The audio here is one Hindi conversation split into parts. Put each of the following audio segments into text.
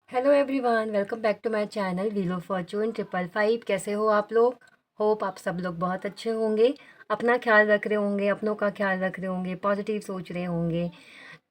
Hello everyone, welcome back to my channel wheel of fortune 555। कैसे हो आप लोग? होप आप सब लोग बहुत अच्छे होंगे, अपना ख्याल रख रहे होंगे, अपनों का ख्याल रख रहे होंगे, पॉजिटिव सोच रहे होंगे।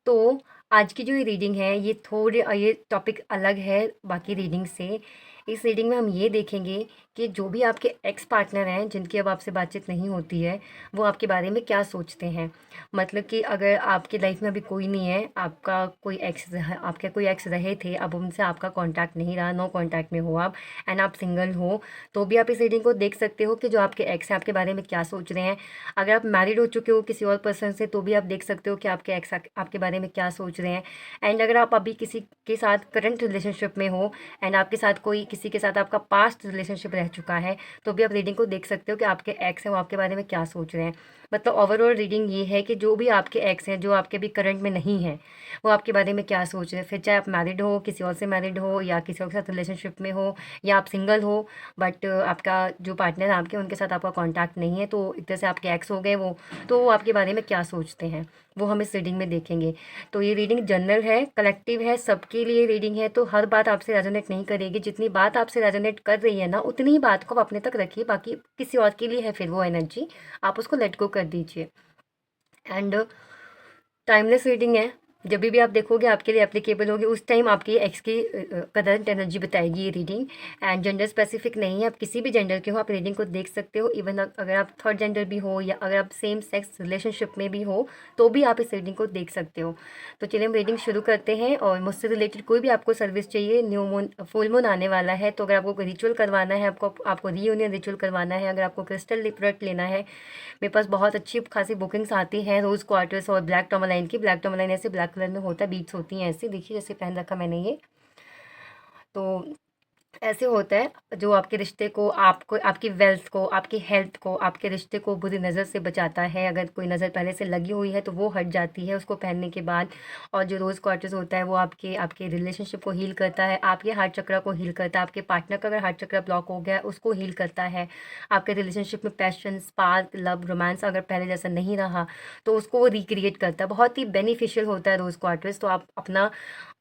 तो आज की जो ये रीडिंग है ये टॉपिक अलग है बाकी रीडिंग से। इस रीडिंग में हम ये देखेंगे कि जो भी आपके एक्स पार्टनर हैं जिनकी अब आपसे बातचीत नहीं होती है, वो आपके बारे में क्या सोचते हैं। मतलब कि अगर आपकी लाइफ में अभी कोई नहीं है, आपके कोई एक्स रहे थे, अब उनसे आपका कांटेक्ट नहीं रहा, नो कांटेक्ट में हो आप, एंड आप सिंगल हो, तो भी आप इस रीडिंग को देख सकते हो कि जो आपके एक्स हैं आपके बारे में क्या सोच रहे हैं। अगर आप मैरिड हो चुके हो किसी और पर्सन से, तो भी आप देख सकते हो कि आपके एक्स आपके बारे में क्या सोच रहे हैं। एंड अगर आप अभी किसी के साथ करंट रिलेशनशिप में हो, एंड आपके साथ कोई किसी के साथ आपका पास्ट रिलेशनशिप रह चुका है, तो भी आप रीडिंग को देख सकते हो कि आपके एक्स हैं वो आपके बारे में क्या सोच रहे हैं। मतलब ओवरऑल रीडिंग ये है कि जो भी आपके एक्स हैं जो आपके भी करंट में नहीं हैं, वो आपके बारे में क्या सोच रहे हैं। फिर चाहे आप मैरिड हो, किसी और से मैरिड हो, या किसी और के साथ रिलेशनशिप में हो, या आप सिंगल हो, बट आपका जो पार्टनर है आपके, उनके साथ आपका कांटेक्ट नहीं है, तो एक तरह से आपके एक्स हो गए वो। तो वो आपके बारे में क्या सोचते हैं, वो हम इस रीडिंग में देखेंगे। तो ये रीडिंग जनरल है, कलेक्टिव है, सबके लिए रीडिंग है, तो हर बात आपसे रेजोनेट नहीं करेगी। जितनी बात आपसे रेजोनेट कर रही है ना, उतनी ही बात को आप अपने तक रखिए, बाकी किसी और के लिए है फिर वो एनर्जी, आप उसको लेट गो कर दीजिए। एंड टाइमलेस रीडिंग है, जब भी आप देखोगे आपके लिए एप्लीकेबल होगी, उस टाइम आपकी एक्स की करंट एनर्जी बताएगी ये रीडिंग। एंड जेंडर स्पेसिफिक नहीं है, आप किसी भी जेंडर के हो आप रीडिंग को देख सकते हो। इवन अगर आप थर्ड जेंडर भी हो, या अगर आप सेम सेक्स रिलेशनशिप में भी हो, तो भी आप इस रीडिंग को देख सकते हो। तो चलिए हम रीडिंग शुरू करते हैं। और मुझसे रिलेटेड कोई भी आपको सर्विस चाहिए, न्यू मून फुल मून आने वाला है, तो अगर आपको कोई रिचुअल करवाना है, आपको रीयूनियन रिचुअल करवाना है, अगर आपको क्रिस्टल लिपरेट लेना है, मेरे पास बहुत अच्छी खासी बुकिंग्स आती हैं रोज़ क्वार्टर्स और ब्लैक टर्मलाइन की। ब्लैक टर्मलाइन ऐसे ब्लैक कलर में होता है, बीट्स होती हैं ऐसे, देखिए जैसे पहन रखा मैंने ये। तो ऐसे होता है जो आपके रिश्ते को, आपको, आपकी वेल्थ को, आपकी हेल्थ को, आपके रिश्ते को बुरी नज़र से बचाता है। अगर कोई नज़र पहले से लगी हुई है तो वो हट जाती है उसको पहनने के बाद। और जो रोज़ क्वार्टर्स होता है वो आपके आपके रिलेशनशिप को हील करता है, आपके हार्ट चक्र को हील करता है, आपके पार्टनर का अगर हार्ट चक्र ब्लॉक हो गया है उसको हील करता है। आपके रिलेशनशिप में पैशन, स्पार्क, लव, रोमांस अगर पहले जैसा नहीं रहा, तो उसको वो रिक्रिएट करता है। बहुत ही बेनिफिशियल होता है रोज़ क्वार्टर्स। तो आप अपना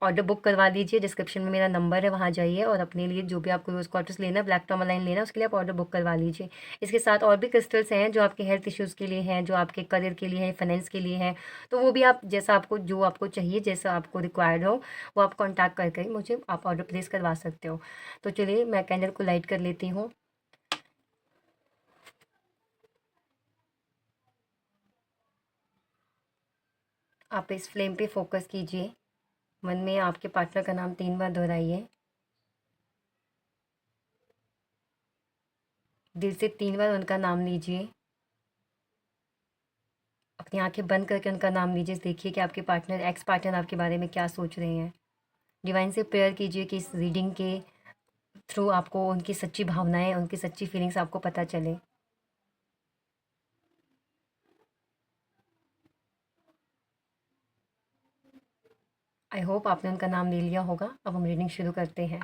ऑर्डर बुक करवा लीजिए, डिस्क्रिप्शन में मेरा नंबर है, वहाँ जाइए और अपने लिए जो भी आपको रोज़ क्वार्टर्स लेना है, ब्लैक टर्मलाइन लेना है, उसके लिए आप ऑर्डर बुक करवा लीजिए। इसके साथ और भी क्रिस्टल्स हैं जो आपके हेल्थ इश्यूज़ के लिए हैं, जो आपके करियर के लिए हैं, फाइनेंस के लिए हैं। तो वो भी आप जैसा आपको, जो आपको चाहिए, जैसा आपको रिक्वायर्ड हो, वो आप कॉन्टैक्ट करके मुझे आप ऑर्डर प्लेस करवा सकते हो। तो चलिए मैं कैंडल को लाइट कर लेती हूँ। आप इस फ्लेम पे फोकस कीजिए, मन में आपके पार्टनर का नाम 3 बार दोहराइए, दिल से 3 बार उनका नाम लीजिए, अपनी आंखें बंद करके उनका नाम लीजिए। देखिए कि आपके पार्टनर, एक्स पार्टनर आपके बारे में क्या सोच रहे हैं। डिवाइन से प्रेयर कीजिए कि इस रीडिंग के थ्रू आपको उनकी सच्ची भावनाएं, उनकी सच्ची फीलिंग्स आपको पता चले। आई होप आपने उनका नाम ले लिया होगा। अब हम रीडिंग शुरू करते हैं।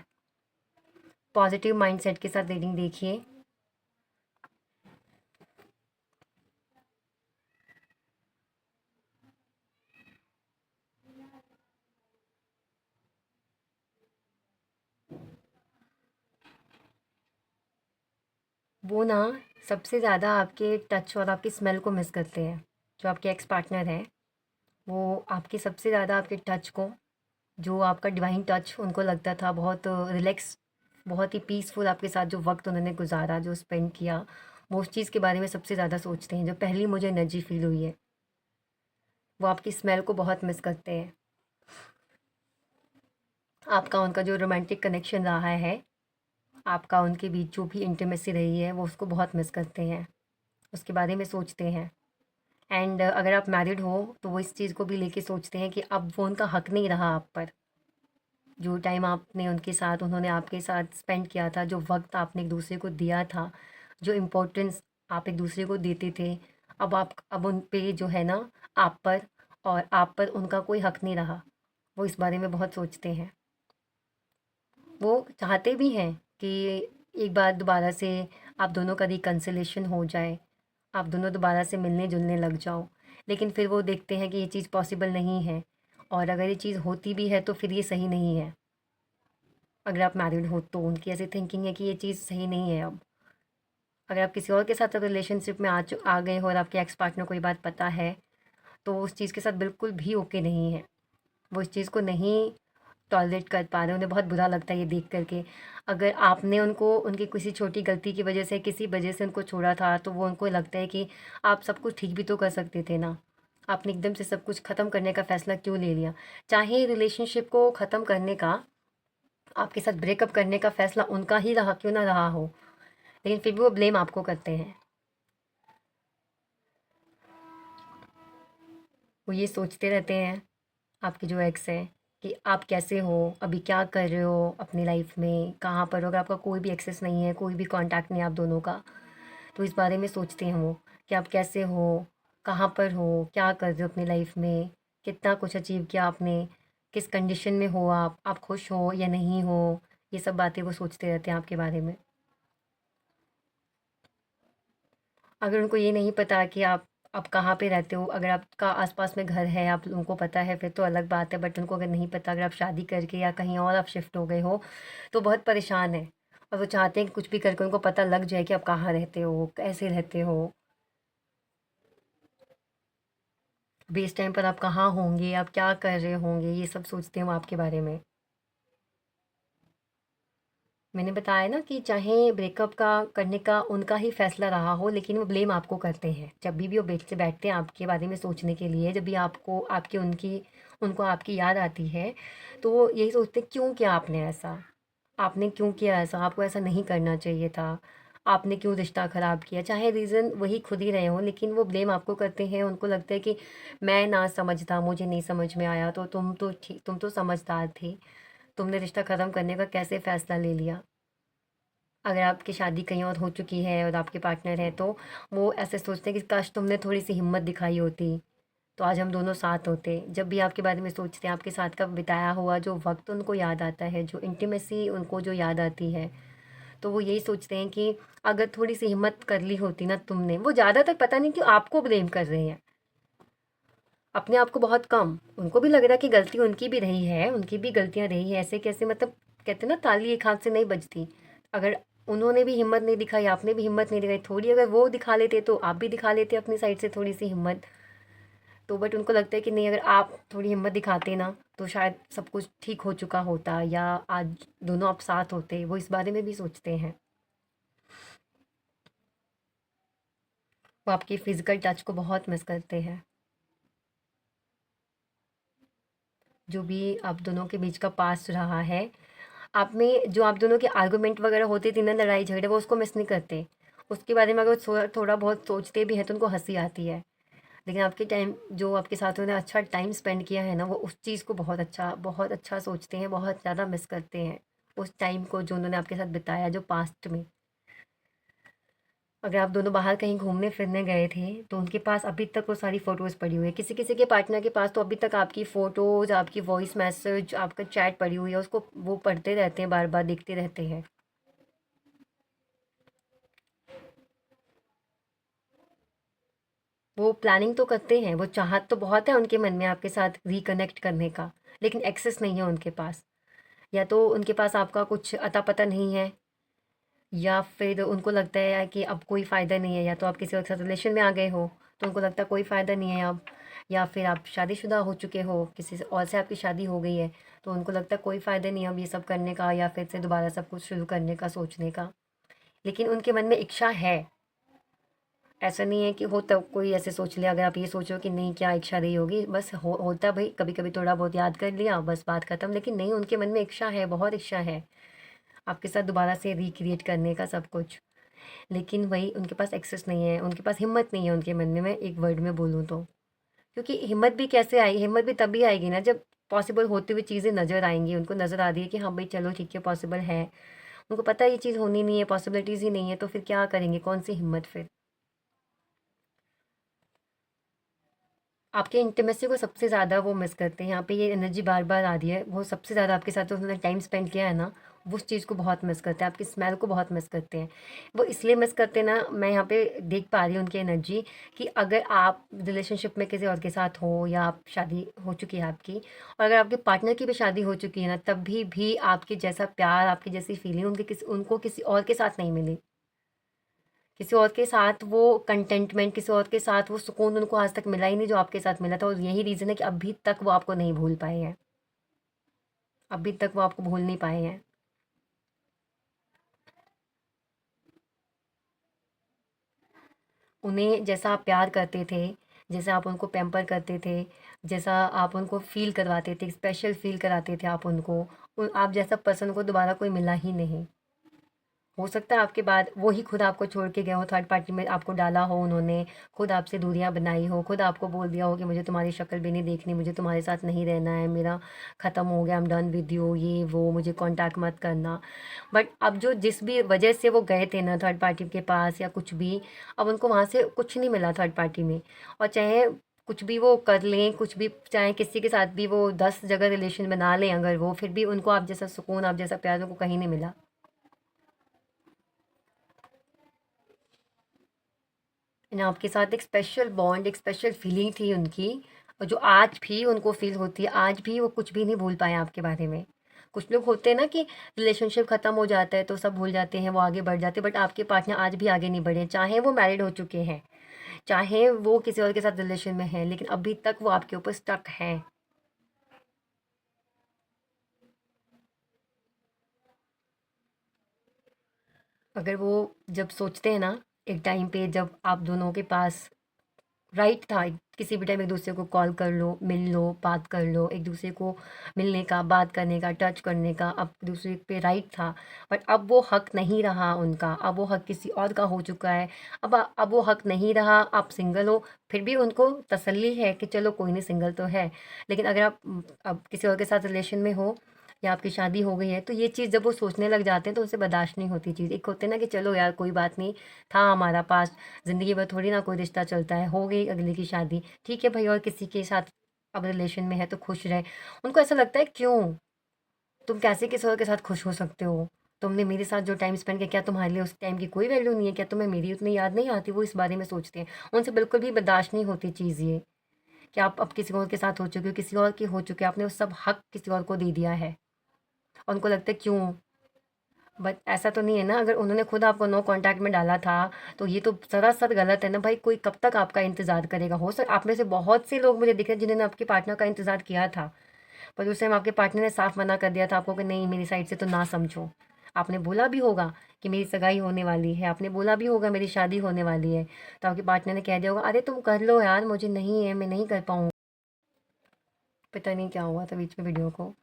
पॉजिटिव माइंडसेट के साथ रीडिंग देखिए। वो ना सबसे ज़्यादा आपके टच और आपकी स्मेल को मिस करते हैं। जो आपके एक्स पार्टनर हैं, वो आपके सबसे ज़्यादा आपके टच को, जो आपका डिवाइन टच उनको लगता था, बहुत रिलैक्स, बहुत ही पीसफुल आपके साथ जो वक्त उन्होंने गुजारा, जो स्पेंड किया, वो उस चीज़ के बारे में सबसे ज़्यादा सोचते हैं। जो पहली मुझे एनर्जी फील हुई है, वो आपकी स्मेल को बहुत मिस करते हैं। आपका उनका जो रोमांटिक कनेक्शन रहा है, आपका उनके बीच जो भी इंटीमेसी रही है, वो उसको बहुत मिस करते हैं, उसके बारे में सोचते हैं। एंड अगर आप मैरिड हो तो वो इस चीज़ को भी लेके सोचते हैं कि अब वो उनका हक नहीं रहा आप पर। जो टाइम आपने उनके साथ, उन्होंने आपके साथ स्पेंड किया था, जो वक्त आपने एक दूसरे को दिया था, जो इम्पोर्टेंस आप एक दूसरे को देते थे, अब उन पे जो है ना, आप पर, और आप पर उनका कोई हक नहीं रहा। वो इस बारे में बहुत सोचते हैं। वो चाहते भी हैं कि एक बार दोबारा से आप दोनों का रिकन्सिलेशन हो जाए, आप दोनों दोबारा से मिलने जुलने लग जाओ। लेकिन फिर वो देखते हैं कि ये चीज़ पॉसिबल नहीं है, और अगर ये चीज़ होती भी है तो फिर ये सही नहीं है। अगर आप मैरिड हो तो उनकी ऐसी थिंकिंग है कि ये चीज़ सही नहीं है अब। अगर आप किसी और के साथ रिलेशनशिप में आ गए हो और आपके एक्स पार्टनर को ये बात पता है, तो उस चीज़ के साथ बिल्कुल भी ओके नहीं है। वो इस चीज़ को नहीं टॉलरेट कर पा रहे, उन्हें बहुत बुरा लगता है ये देख कर के। अगर आपने उनको उनकी किसी छोटी गलती की वजह से, किसी वजह से उनको छोड़ा था, तो वो उनको लगता है कि आप सब कुछ ठीक भी तो कर सकते थे ना। आपने एकदम से सब कुछ ख़त्म करने का फ़ैसला क्यों ले लिया? चाहे रिलेशनशिप को ख़त्म करने का, आपके साथ ब्रेकअप करने का फ़ैसला उनका ही रहा क्यों ना रहा हो, लेकिन फिर भी वो ब्लेम आपको करते हैं। वो ये सोचते रहते हैं, आपके जो एक्स हैं, कि आप कैसे हो, अभी क्या कर रहे हो अपनी लाइफ में, कहाँ पर हो। अगर आपका कोई भी एक्सेस नहीं है, कोई भी कांटेक्ट नहीं है आप दोनों का, तो इस बारे में सोचते हैं वो कि आप कैसे हो, कहाँ पर हो, क्या कर रहे हो अपनी लाइफ में, कितना कुछ अचीव किया आपने, किस कंडीशन में हो आप खुश हो या नहीं हो। ये सब बातें वो सोचते रहते हैं आपके बारे में। अगर उनको ये नहीं पता कि आप कहाँ पे रहते हो, अगर आपका आसपास में घर है, आप उनको पता है, फिर तो अलग बात है। बट उनको अगर नहीं पता, अगर आप शादी करके या कहीं और आप शिफ्ट हो गए हो, तो बहुत परेशान है। और वो चाहते हैं कि कुछ भी करके उनको पता लग जाए कि आप कहाँ रहते हो, कैसे रहते हो, अभी इस टाइम पर आप कहाँ होंगे, आप क्या कर रहे होंगे। ये सब सोचते हैं वो आपके बारे में। मैंने बताया ना कि चाहे ब्रेकअप का करने का उनका ही फैसला रहा हो, लेकिन वो ब्लेम आपको करते हैं। जब भी वो बैठते हैं आपके बारे में सोचने के लिए, जब भी आपको आपकी उनकी उनको आपकी याद आती है, तो वो यही सोचते हैं क्यों किया आपने ऐसा, आपने क्यों किया ऐसा, आपको ऐसा नहीं करना चाहिए था, आपने क्यों रिश्ता ख़राब किया। चाहे रीज़न वही खुद ही रहे हों, लेकिन वो ब्लेम आपको करते हैं। उनको लगता है कि मैं ना समझता, मुझे नहीं समझ में आया, तो तुम तो समझदार थे, तुमने रिश्ता ख़त्म करने का कैसे फ़ैसला ले लिया। अगर आपकी शादी कहीं और हो चुकी है और आपके पार्टनर है, तो वो ऐसे सोचते हैं कि काश तुमने थोड़ी सी हिम्मत दिखाई होती, तो आज हम दोनों साथ होते। जब भी आपके बारे में सोचते हैं, आपके साथ का बिताया हुआ जो वक्त उनको याद आता है, जो इंटीमेसी उनको जो याद आती है, तो वो यही सोचते हैं कि अगर थोड़ी सी हिम्मत कर ली होती ना तुमने। वो ज़्यादातर पता नहीं क्यों आपको ब्लेम कर रहे हैं, अपने आप को बहुत कम। उनको भी लग रहा है कि गलती उनकी भी रही है, उनकी भी गलतियाँ रही है। ऐसे कैसे, मतलब कहते हैं ना, ताली एक हाथ से नहीं बजती। अगर उन्होंने भी हिम्मत नहीं दिखाई, आपने भी हिम्मत नहीं दिखाई, थोड़ी अगर वो दिखा लेते तो आप भी दिखा लेते अपनी साइड से थोड़ी सी हिम्मत। तो बट उनको लगता है कि नहीं, अगर आप थोड़ी हिम्मत दिखाते ना, तो शायद सब कुछ ठीक हो चुका होता, या आज दोनों आप साथ होते। वो इस बारे में भी सोचते हैं। वो आपकी फ़िज़िकल टच को बहुत मिस करते हैं। जो भी आप दोनों के बीच का पास्ट रहा है, आप में जो आप दोनों के आर्गुमेंट वगैरह होते थे ना, लड़ाई झगड़े, वो उसको मिस नहीं करते। उसके बारे में अगर थोड़ा बहुत सोचते भी हैं तो उनको हँसी आती है। लेकिन आपके टाइम जो आपके साथ उन्होंने अच्छा टाइम स्पेंड किया है ना, वो उस चीज़ को बहुत अच्छा सोचते हैं, बहुत ज़्यादा मिस करते हैं उस टाइम को जो उन्होंने आपके साथ बिताया, जो पास्ट में। अगर आप दोनों बाहर कहीं घूमने फिरने गए थे, तो उनके पास अभी तक वो सारी फ़ोटोज़ पड़ी हुई है। किसी-किसी के पार्टनर के पास तो अभी तक आपकी फ़ोटोज़, आपकी वॉइस मैसेज, आपका चैट पड़ी हुई है, उसको वो पढ़ते रहते हैं, बार-बार देखते रहते हैं। वो प्लानिंग तो करते हैं, वो चाहत तो बहुत है उनके मन में आपके साथ रिकनेक्ट करने का, लेकिन एक्सेस नहीं है उनके पास। या तो उनके पास आपका कुछ अता-पता नहीं है, या फिर उनको लगता है कि अब कोई फ़ायदा नहीं है। या तो आप किसी और के साथ रिलेशन में आ गए हो, तो उनको लगता है कोई फ़ायदा नहीं है अब। या फिर आप शादीशुदा हो चुके हो, किसी से और से आपकी शादी हो गई है, तो उनको लगता है कोई फ़ायदा नहीं है अब ये सब करने का, या फिर से दोबारा सब कुछ शुरू करने का, सोचने का। लेकिन उनके मन में इच्छा है। ऐसा नहीं है कि हो तब कोई ऐसे सोच ले। अगर आप ये सोचो कि नहीं, क्या इच्छा रही होगी, बस होता भाई कभी-कभी थोड़ा बहुत याद कर लिया, बस बात ख़त्म। लेकिन नहीं, उनके मन में इच्छा है, बहुत इच्छा है आपके साथ दोबारा से रिक्रिएट करने का सब कुछ। लेकिन वही उनके पास एक्सेस नहीं है, उनके पास हिम्मत नहीं है उनके मन में, मैं एक वर्ड में बोलूँ तो। क्योंकि हिम्मत भी कैसे आई, हिम्मत भी तभी आएगी ना जब पॉसिबल होती हुई चीज़ें नज़र आएँगी। उनको नज़र आ रही है कि हाँ भाई चलो ठीक है, पॉसिबल है। उनको पता है ये चीज़ होनी नहीं है, पॉसिबिलिटीज़ ही नहीं है, तो फिर क्या करेंगे, कौन-सी हिम्मत फिर? आपके इंटीमेसी को सबसे ज़्यादा वो मिस करते हैं। यहाँ पे ये एनर्जी बार-बार आ रही है, वो सबसे ज़्यादा आपके साथ जो उन्होंने टाइम स्पेंड किया है ना, वो उस चीज़ को बहुत मिस करते हैं, आपकी स्मेल को बहुत मिस करते हैं। वो इसलिए मिस करते हैं ना, मैं यहाँ पे देख पा रही हूँ उनकी एनर्जी, कि अगर आप रिलेशनशिप में किसी और के साथ हो, या आप शादी हो चुकी है आपकी, और अगर आपके पार्टनर की भी शादी हो चुकी है ना, तब भी आपके जैसा प्यार, आपकी जैसी फीलिंग उनको किसी और के साथ नहीं मिली। किसी और के साथ वो कंटेंटमेंट, किसी और के साथ वो सुकून उनको आज तक मिला ही नहीं जो आपके साथ मिला था, और यही रीज़न है कि अभी तक वो आपको नहीं भूल पाए हैं। अभी तक वो आपको भूल नहीं पाए हैं। उन्हें जैसा आप प्यार करते थे, जैसा आप उनको पैम्पर करते थे, जैसा आप उनको फ़ील करवाते थे, स्पेशल फ़ील कराते थे आप उनको, आप जैसा पर्सन को दोबारा कोई मिला ही नहीं। हो सकता है आपके बाद वो ही खुद आपको छोड़ के गए हों, थर्ड पार्टी में आपको डाला हो उन्होंने, खुद आपसे दूरियां बनाई हो, खुद आपको बोल दिया हो कि मुझे तुम्हारी शक्ल भी नहीं देखनी, मुझे तुम्हारे साथ नहीं रहना है, मेरा ख़त्म हो गया, I am done with you, ये वो, मुझे कांटेक्ट मत करना। बट अब जो जिस भी वजह से वो गए थे ना थर्ड पार्टी के पास या कुछ भी, अब उनको वहाँ से कुछ नहीं मिला थर्ड पार्टी में। और चाहे कुछ भी वो कर लें, कुछ भी, चाहे किसी के साथ भी वो 10 जगह रिलेशन बना लें अगर वो, फिर भी उनको आप जैसा सुकून, आप जैसा प्यार उनको कहीं नहीं मिला। ना आपके साथ एक स्पेशल बॉन्ड, एक स्पेशल फीलिंग थी उनकी, और जो आज भी उनको फ़ील होती है, आज भी वो कुछ भी नहीं भूल पाए आपके बारे में। कुछ लोग होते हैं ना कि रिलेशनशिप ख़त्म हो जाता है तो सब भूल जाते हैं, वो आगे बढ़ जाते हैं, बट आपके पार्टनर आज भी आगे नहीं बढ़े, चाहे वो मैरिड हो चुके हैं, चाहे वो किसी और के साथ रिलेशन में हैं, लेकिन अभी तक वो आपके ऊपर स्टक हैं। अगर वो जब सोचते हैं ना, एक टाइम पे जब आप दोनों के पास राइट था, किसी भी टाइम एक दूसरे को कॉल कर लो, मिल लो, बात कर लो, एक दूसरे को मिलने का, बात करने का, टच करने का, अब एक दूसरे पे राइट था। बट अब वो हक नहीं रहा उनका, अब वो हक किसी और का हो चुका है। अब वो हक नहीं रहा, आप सिंगल हो, फिर भी उनको तसल्ली है कि चलो कोई नहीं, सिंगल तो है। लेकिन अगर आप अब किसी और के साथ रिलेशन में हो, या आपकी शादी हो गई है, तो ये चीज़ जब वो सोचने लग जाते हैं तो उनसे बर्दाश्त नहीं होती चीज़। एक होते हैं ना कि चलो यार कोई बात नहीं, था हमारा पास, ज़िंदगी भर थोड़ी ना कोई रिश्ता चलता है, हो गई अगले की शादी, ठीक है भाई, और किसी के साथ अब रिलेशन में है तो खुश रहे। उनको ऐसा लगता है क्यों, तुम कैसे किसी और के साथ खुश हो सकते हो, तुमने मेरे साथ जो टाइम स्पेंड किया, क्या तुम्हारे लिए उस टाइम की कोई वैल्यू नहीं है, क्या तुम्हें मेरी उतनी याद नहीं आती, वो इस बारे में सोचते हैं। उनसे बिल्कुल भी बर्दाश्त नहीं होती चीज़ ये, कि आप अब किसी और के साथ हो चुके हो, किसी और की हो चुके हो, आपने वो सब हक किसी और को दे दिया है। और उनको लगता है क्यों, बट ऐसा तो नहीं है ना, अगर उन्होंने खुद आपको नो कांटेक्ट में डाला था, तो ये तो सरासर गलत है ना भाई। कोई कब तक आपका इंतज़ार करेगा। हो सक आप में से बहुत से लोग मुझे दिख रहे हैं जिन्होंने आपके पार्टनर का इंतज़ार किया था, पर उस टाइम आपके पार्टनर ने साफ मना कर दिया था आपको कि नहीं, मेरी साइड से तो ना समझो। आपने बोला भी होगा कि मेरी सगाई होने वाली है, आपने बोला भी होगा मेरी शादी होने वाली है, तो आपके पार्टनर ने कह दिया होगा, अरे तुम कर लो यार, मुझे नहीं है, मैं नहीं कर पाऊँगा। पता नहीं क्या हुआ था बीच में वीडियो को।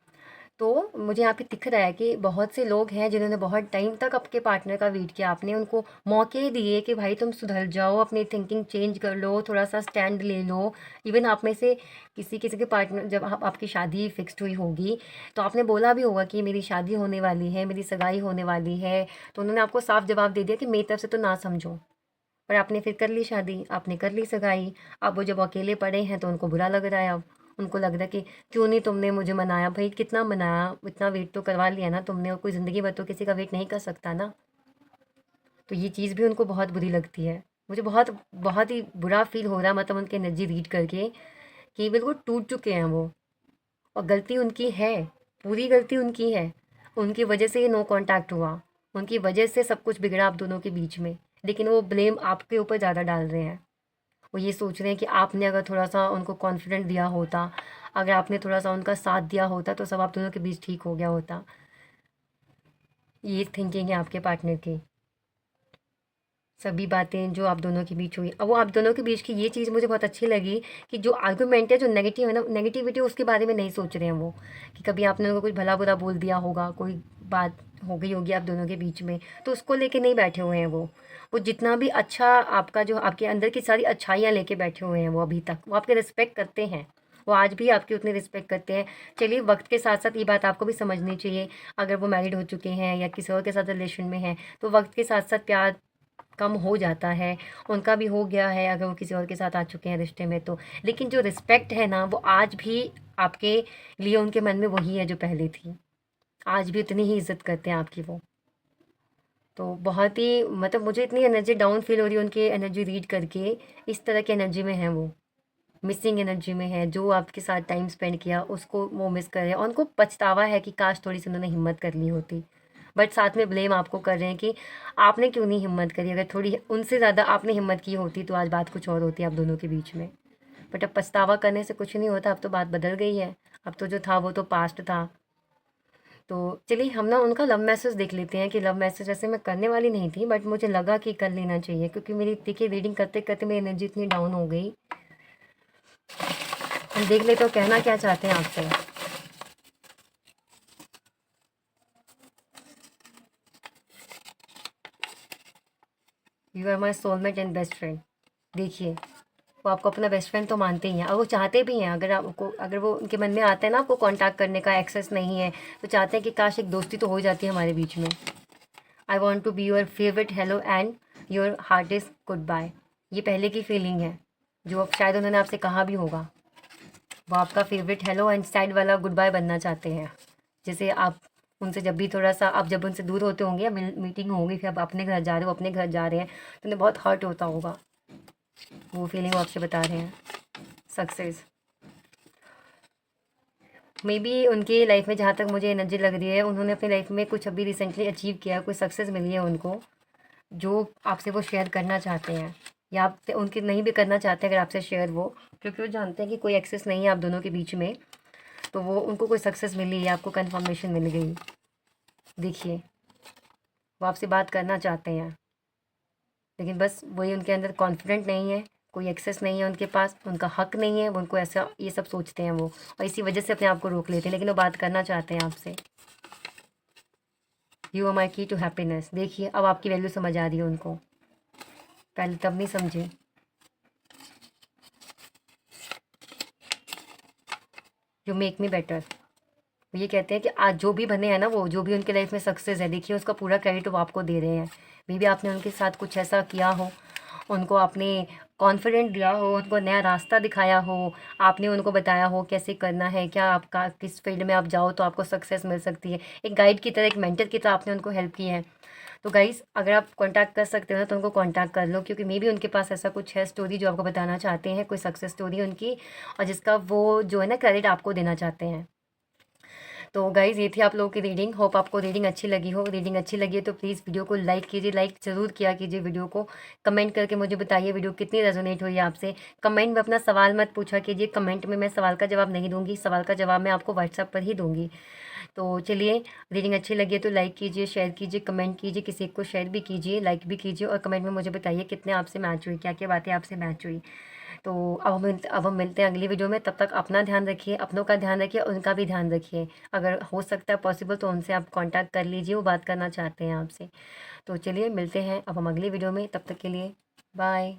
तो मुझे यहाँ पे दिख रहा है कि बहुत से लोग हैं जिन्होंने बहुत टाइम तक आपके पार्टनर का वेट किया, आपने उनको मौके दिए कि भाई तुम सुधर जाओ, अपनी थिंकिंग चेंज कर लो, थोड़ा सा स्टैंड ले लो। इवन आप में से किसी किसी के पार्टनर, जब आपकी शादी फिक्स्ड हुई होगी, तो आपने बोला भी होगा कि मेरी शादी होने वाली है, मेरी सगाई होने वाली है, तो उन्होंने आपको साफ जवाब दे दिया कि मेरी तरफ से तो ना समझो। पर आपने फिर कर ली शादी, आपने कर ली सगाई। अब वो जब अकेले पड़े हैं तो उनको बुरा लग रहा है। अब उनको लग रहा है कि क्यों नहीं तुमने मुझे मनाया, भाई कितना मनाया, इतना वेट तो करवा लिया ना तुमने, और कोई ज़िंदगी भर तो किसी का वेट नहीं कर सकता ना। तो ये चीज़ भी उनको बहुत बुरी लगती है। मुझे बहुत बहुत ही बुरा फील हो रहा है, मतलब उनकी एनर्जी रीड करके, कि बिल्कुल टूट चुके हैं वो। और गलती उनकी है, पूरी गलती उनकी है। उनकी वजह से ये नो कांटेक्ट हुआ, उनकी वजह से सब कुछ बिगड़ा आप दोनों के बीच में। लेकिन वो ब्लेम आपके ऊपर ज़्यादा डाल रहे हैं। वो ये सोच रहे हैं कि आपने अगर थोड़ा-सा उनको कॉन्फिडेंट दिया होता, अगर आपने थोड़ा-सा उनका साथ दिया होता, तो सब आप दोनों के बीच ठीक हो गया होता। ये थिंकिंग है आपके पार्टनर की। सभी बातें जो आप दोनों के बीच हुई, अब वो आप दोनों के बीच की ये चीज़ मुझे बहुत अच्छी लगी, कि जो आर्गुमेंट है, जो नेगेटिव है ना, नेगेटिविटी उसके बारे में नहीं सोच रहे हैं वो, कि कभी आपने उनको कुछ भला-बुरा बोल दिया होगा, कोई बात हो गई होगी आप दोनों के बीच में, तो उसको लेके नहीं बैठे हुए हैं वो। वो जितना भी अच्छा आपका, जो आपके अंदर की सारी अच्छाइयाँ लेके बैठे हुए हैं वो अभी तक, वो आपके रिस्पेक्ट करते हैं। वो आज भी आपकी उतनी रिस्पेक्ट करते हैं। चलिए, वक्त के साथ-साथ ये बात आपको भी समझनी चाहिए, अगर वो मैरिड हो चुके हैं या किसी और के साथ रिलेशन में हैं, तो वक्त के साथ-साथ प्यार कम हो जाता है। उनका भी हो गया है अगर वो किसी और के साथ आ चुके हैं रिश्ते में तो। लेकिन जो रिस्पेक्ट है ना, वो आज भी आपके लिए उनके मन में वही है जो पहले थी। आज भी उतनी ही इज़्ज़त करते हैं आपकी वो। तो बहुत ही मतलब मुझे इतनी एनर्जी डाउन फ़ील हो रही है उनकी एनर्जी रीड करके, इस तरह की एनर्जी में हैं वो। मिसिंग एनर्जी में है, जो आपके साथ टाइम स्पेंड किया उसको वो मिस कर रहे हैं और उनको पछतावा है कि काश थोड़ी सी उन्होंने हिम्मत कर ली होती। बट साथ में ब्लेम आपको कर रहे हैं कि आपने क्यों नहीं हिम्मत करी, अगर थोड़ी उनसे ज़्यादा आपने हिम्मत की होती तो आज बात कुछ और होती आप दोनों के बीच में। बट अब पछतावा करने से कुछ नहीं होता, अब तो बात बदल गई है, अब तो जो था वो तो पास्ट था। तो चलिए हम ना उनका लव मैसेज देख लेते हैं कि लव मैसेज ऐसे मैं करने वाली नहीं थी, बट मुझे लगा कि कर लेना चाहिए क्योंकि मेरी देखिए रीडिंग करते करते मेरी एनर्जी इतनी डाउन हो गई। हम देख लेते हो कहना क्या चाहते हैं आपसे। You are my soulmate and best friend. देखिए वो आपको अपना बेस्ट फ्रेंड तो मानते ही हैं और वो चाहते भी हैं, अगर आपको अगर वो उनके मन में आता है ना आपको कांटेक्ट करने का एक्सेस नहीं है तो चाहते हैं कि काश एक दोस्ती तो हो जाती है हमारे बीच में। I want to be your favourite hello and your heart is goodbye. ये पहले की फीलिंग है जो अब शायद उन्होंने आपसे कहा भी होगा। वो आपका फेवरेट हेलो एंड सैड वाला गुड बाय बनना चाहते हैं। जैसे आप उनसे जब भी थोड़ा सा आप जब उनसे दूर होते होंगे या मीटिंग होगी फिर आप अपने घर जा रहे हो अपने घर जा रहे हैं तो उन्हें बहुत हर्ट होता होगा। वो फीलिंग वो आपसे बता रहे हैं। सक्सेस मे बी उनकी लाइफ में जहाँ तक मुझे एनर्जी लग रही है उन्होंने अपनी लाइफ में कुछ अभी रिसेंटली अचीव किया है, कोई सक्सेस मिली है उनको जो आपसे वो शेयर करना चाहते हैं, या आपसे उनकी नहीं भी करना चाहते अगर आपसे शेयर वो, क्योंकि वो जानते हैं कि कोई एक्सेस नहीं है आप दोनों के बीच में। तो वो उनको कोई सक्सेस मिली है, आपको कन्फर्मेशन मिल गई। देखिए वो आपसे बात करना चाहते हैं लेकिन बस वही उनके अंदर कॉन्फिडेंट नहीं है, कोई एक्सेस नहीं है उनके पास, उनका हक नहीं है, वो उनको ऐसा ये सब सोचते हैं वो और इसी वजह से अपने आप को रोक लेते हैं, लेकिन वो बात करना चाहते हैं आपसे। यू आर माई की टू हैप्पीनेस। देखिए अब आपकी वैल्यू समझ आ रही है उनको, पहले तब नहीं समझे। You make me better. ये कहते हैं कि आज जो भी बने हैं ना वो जो भी उनके लाइफ में सक्सेस है देखिए उसका पूरा क्रेडिट वो आपको दे रहे हैं। मे बी आपने उनके साथ कुछ ऐसा किया हो, उनको आपने कॉन्फिडेंट दिया हो, उनको नया रास्ता दिखाया हो, आपने उनको बताया हो कैसे करना है, क्या आपका किस फील्ड में आप जाओ तो आपको सक्सेस मिल सकती है। एक गाइड की तरह एक मेंटर की तरह आपने उनको हेल्प की है। तो गाइज़ अगर आप कांटेक्ट कर सकते हो ना तो उनको कांटेक्ट कर लो क्योंकि मे बी उनके पास ऐसा कुछ है स्टोरी जो आपको बताना चाहते हैं, कोई सक्सेस स्टोरी उनकी और जिसका वो जो है ना क्रेडिट आपको देना चाहते हैं। तो गाइज़ ये थी आप लोगों की रीडिंग। होप आपको रीडिंग अच्छी लगी हो। रीडिंग अच्छी लगी है तो प्लीज़ वीडियो को लाइक कीजिए, लाइक ज़रूर किया कीजिए वीडियो को। कमेंट करके मुझे बताइए वीडियो कितनी रेजोनेट हुई है आपसे। कमेंट में अपना सवाल मत पूछा कीजिए, कमेंट में मैं सवाल का जवाब नहीं दूँगी, सवाल का जवाब मैं आपको व्हाट्सएप पर ही दूँगी। तो चलिए रीडिंग अच्छी लगी है तो लाइक कीजिए, शेयर कीजिए, कमेंट कीजिए, किसी को शेयर भी कीजिए, लाइक भी कीजिए और कमेंट में मुझे बताइए कितने आपसे मैच हुई, क्या-क्या बातें आपसे मैच हुई। तो अब हम मिलते हैं अगली वीडियो में, तब तक अपना ध्यान रखिए, अपनों का ध्यान रखिए, उनका भी ध्यान रखिए। अगर हो सकता है पॉसिबल तो उनसे आप कॉन्टैक्ट कर लीजिए, वो बात करना चाहते हैं आपसे। तो चलिए मिलते हैं अब हम अगली वीडियो में, तब तक के लिए बाय।